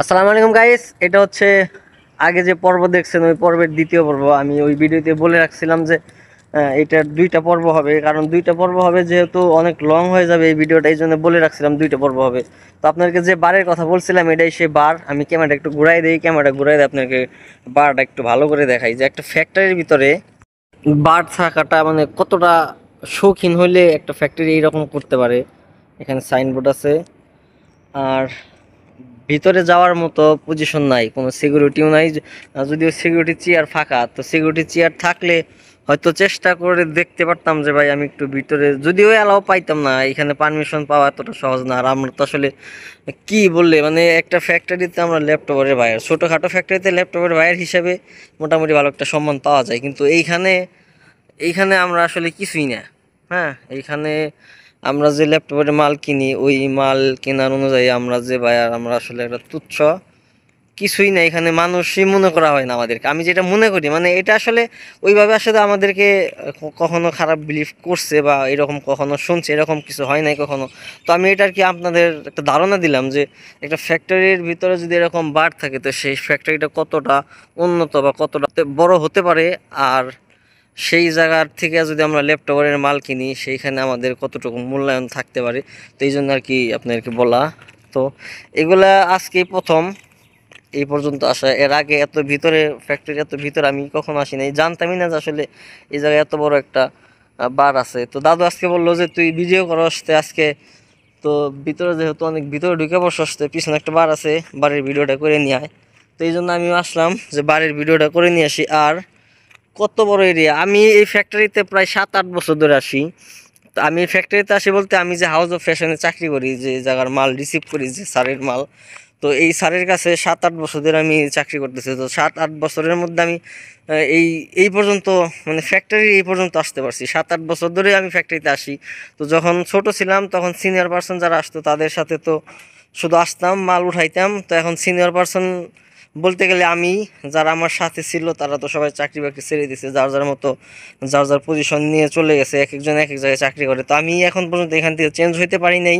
আসসালামু আলাইকুম গাইস, এটা হচ্ছে আগে যে পর্ব দেখছেন ওই পর্বের দ্বিতীয় পর্ব। আমি ওই ভিডিওতে বলে রাখছিলাম যে এটার দুইটা পর্ব হবে, কারণ দুইটা পর্ব হবে যেহেতু অনেক লং হয়ে যাবে এই ভিডিওটা, এই জন্য বলে রাখছিলাম দুইটা পর্ব হবে। তো আপনাকে যে বারের কথা বলছিলাম এটাই সে বার। আমি ক্যামেরাটা একটু ঘুরাই দিই, ক্যামেরাটা ঘুরাই দিয়ে আপনাকে বারটা একটু ভালো করে দেখাই যে একটা ফ্যাক্টরির ভিতরে বার থাকাটা মানে কতটা শৌখিন হইলে একটা ফ্যাক্টরি এইরকম করতে পারে। এখানে সাইনবোর্ড আছে, আর ভিতরে যাওয়ার মতো পজিশন নাই, কোনো সিকিউরিটিও নাই। যদিও সিকিউরিটি চেয়ার ফাঁকা, তো সিকিউরিটি চেয়ার থাকলে হয়তো চেষ্টা করে দেখতে পারতাম যে ভাই আমি একটু ভিতরে, যদিও অ্যালাও পাইতাম না। এখানে পারমিশন পাওয়া এতটা সহজ না। আর আমরা তো আসলে কি বললে মানে একটা ফ্যাক্টরিতে আমরা ল্যাপটপের বাইরে, ছোটোখাটো ফ্যাক্টরিতে ল্যাপটপের বাইরে হিসাবে মোটামুটি ভালো একটা সম্মান পাওয়া যায়, কিন্তু এইখানে এইখানে আমরা আসলে কিছুই না। হ্যাঁ, এইখানে আমরা যে ল্যাপটপের মাল কিনি ওই মাল কেনার অনুযায়ী আমরা যে বায়ার, আমরা আসলে একটা তুচ্ছ কিছুই না। এখানে মানুষই মনে করা হয় না আমাদেরকে। আমি যেটা মনে করি মানে এটা আসলে ওইভাবে আসলে আমাদেরকে কখনো খারাপ বিলিভ করছে বা এরকম কখনো শুনছে, এরকম কিছু হয় নাই কখনো। তো আমি এটা আর কি আপনাদের একটা ধারণা দিলাম যে একটা ফ্যাক্টরির ভিতরে যদি এরকম বার থাকে তো সেই ফ্যাক্টরিটা কতটা উন্নত বা কতটা বড় হতে পারে, আর সেই জায়গার থেকে যদি আমরা ল্যাপটপের মাল কিনি সেইখানে আমাদের কতটুকু মূল্যায়ন থাকতে পারে। তো এই জন্য আর কি আপনাদেরকে বলা। তো এগুলা আজকেই প্রথম এই পর্যন্ত আসা। এর আগে এত ভিতরে ফ্যাক্টরি, এত ভিতরে আমি কখনো আসি নাই, জানতামই না যে আসলে এই জায়গায় এত বড় একটা বার আছে। তো দাদু আজকে বললো যে তুই ভিডিও করো আসতে আজকে, তো ভিতরে যেহেতু অনেক ভিতরে ঢুকে বসে আসতে, পিছনে একটা বার আছে, বাড়ির ভিডিওটা করে নিয়ে আয়। তো এই জন্য আমিও আসলাম যে বাড়ির ভিডিওটা করে নিয়ে আসি। আর কত বড় এরিয়া! আমি এই ফ্যাক্টরিতে প্রায় 7-8 বছর ধরে আসি। তো আমি এই ফ্যাক্টরিতে আসি বলতে আমি যে হাউস অফ ফ্যাশনে চাকরি করি, যে জায়গার মাল রিসিভ করি, যে স্যারের মাল, তো এই স্যারের কাছে 7-8 বছর ধরে আমি চাকরি করতেছি। তো 7-8 বছরের মধ্যে আমি এই এই পর্যন্ত মানে ফ্যাক্টরি এই পর্যন্ত আসতে পারছি। 7-8 বছর ধরে আমি ফ্যাক্টরিতে আসি। তো যখন ছোট ছিলাম তখন সিনিয়র পার্সন যারা আসতো তাদের সাথে তো শুধু আসতাম, মাল উঠাইতাম। তো এখন সিনিয়র পার্সন বলতে গেলে আমি, যারা আমার সাথে ছিল তারা তো সবাই চাকরি বাকরি ছেড়ে দিছে, যার যার মতো যার যার পজিশন নিয়ে চলে গেছে, এক একজন এক এক জায়গায় চাকরি করে। তো আমি এখন পর্যন্ত এখান থেকে চেঞ্জ হইতে পারি নাই।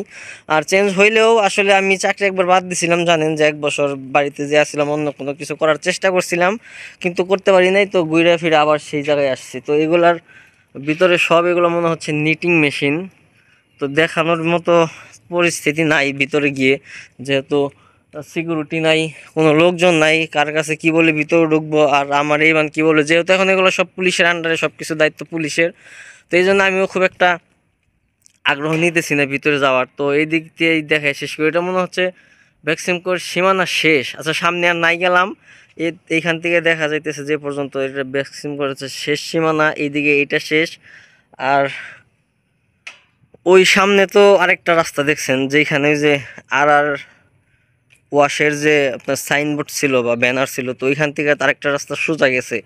আর চেঞ্জ হইলেও আসলে আমি চাকরি একবার বাদ দিছিলাম, জানেন যে 1 বছর বাড়িতে যে আসছিলাম, অন্য কোনো কিছু করার চেষ্টা করছিলাম কিন্তু করতে পারি নাই। তো ঘুরে ফিরে আবার সেই জায়গায় আসছি। তো এগুলার ভিতরে সব এগুলো মনে হচ্ছে নিটিং মেশিন। তো দেখানোর মতো পরিস্থিতি নাই ভিতরে গিয়ে, যেহেতু সিকিউরিটি নাই, কোনো লোকজন নাই, কার কাছে কি বলে ভিতরে ঢুকবো। আর আমার এই কি বলে, যেহেতু এখন এগুলো সব পুলিশের আন্ডারে, সব কিছু দায়িত্ব পুলিশের। তো এই জন্য আমিও খুব একটা আগ্রহ নিতেছি না ভিতরে যাওয়ার। তো এই দিক দিয়ে দেখায় শেষ করে এটা মনে হচ্ছে ভ্যাকসিমকোর সীমানা শেষ। আচ্ছা, সামনে আর নাই গেলাম, এইখান থেকে দেখা যাইতেছে যে পর্যন্ত এটা ভ্যাকসিমকোর হচ্ছে শেষ সীমানা, এইদিকে এটা শেষ। আর ওই সামনে তো আরেকটা রাস্তা দেখছেন, যেখানে ওই যে আর ওয়াশের যে আপনার সাইনবোর্ড ছিল বা ব্যানার ছিল, তো ওইখান থেকে আরেকটা রাস্তা সোজা গেছে।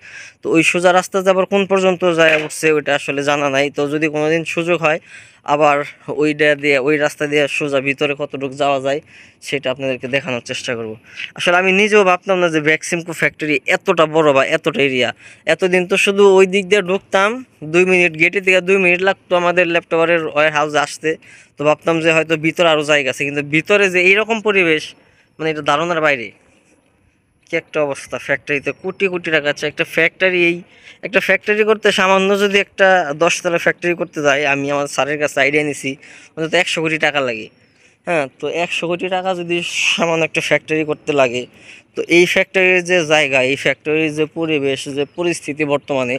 তো ওই সোজা রাস্তা যাবার কোন পর্যন্ত যায় উঠছে ওইটা আসলে জানা নাই। তো যদি কোনোদিন সুযোগ হয় আবার ওইটা দিয়ে, ওই রাস্তা দিয়ে সোজা ভিতরে কতটুকু যাওয়া যায় সেটা আপনাদেরকে দেখানোর চেষ্টা করব। আসলে আমি নিজেও ভাবতাম না যে ভ্যাকসিমকো ফ্যাক্টরি এতটা বড় বা এতটা এরিয়া। এতদিন তো শুধু ওই দিক দিয়ে ঢুকতাম, 2 মিনিট, গেটে থেকে 2 মিনিট লাগতো আমাদের ল্যাপটপের ওয়ার হাউসে আসতে। তো ভাবতাম যে হয়তো ভিতরে আরও জায়গা আছে, কিন্তু ভিতরে যে এইরকম পরিবেশ মানে এটা ধারণার বাইরে। কি একটা অবস্থা! ফ্যাক্টরিতে কোটি কোটি টাকা আছে একটা ফ্যাক্টরি। এই একটা ফ্যাক্টরি করতে সামান্য যদি একটা 10 তলা ফ্যাক্টরি করতে যায়, আমি আমার স্যারের কাছে আইডিয়া নিছি অন্তত 100 কোটি টাকা লাগে। হ্যাঁ, তো 100 কোটি টাকা যদি সামান্য একটা ফ্যাক্টরি করতে লাগে, তো এই ফ্যাক্টরির যে জায়গা, এই ফ্যাক্টরির যে পরিবেশ, যে পরিস্থিতি বর্তমানে,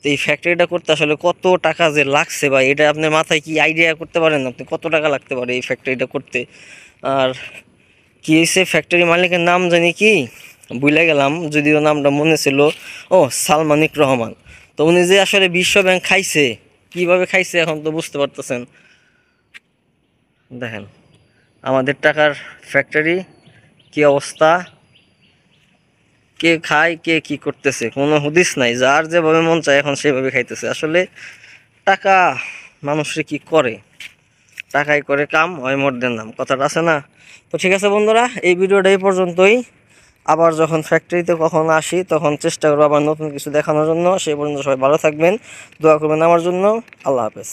তো এই ফ্যাক্টরিটা করতে আসলে কত টাকা যে লাগছে বা এটা আপনার মাথায় কি আইডিয়া করতে পারেন আপনি কত টাকা লাগতে পারে এই ফ্যাক্টরিটা করতে? আর কি হয়েছে, ফ্যাক্টরি মালিকের নাম জানি কি ভুলে গেলাম, যদিও নামটা মনে ছিল। ও, সালমানিক রহমান। তো উনি যে আসলে বিশ্ব ব্যাংক খাইছে, কিভাবে খাইছে এখন তো বুঝতে পারতেছেন। দেখেন আমাদের টাকার ফ্যাক্টরি কি অবস্থা, কে খায় কে কি করতেছে কোনো হুদিস নাই, যার যেভাবে মন চায় এখন সেভাবে খাইতেছে। আসলে টাকা মানুষের কি করে, টাকাই করে কাম হয় মর্দের নাম, কথাটা আছে না? তো ঠিক আছে বন্ধুরা, এই ভিডিওটা এই পর্যন্তই। আবার যখন ফ্যাক্টরিতে কখনো আসি তখন চেষ্টা করবো আবার নতুন কিছু দেখানোর জন্য। সেই পর্যন্ত সবাই ভালো থাকবেন, দোয়া করবেন আমার জন্য। আল্লাহ হাফেজ।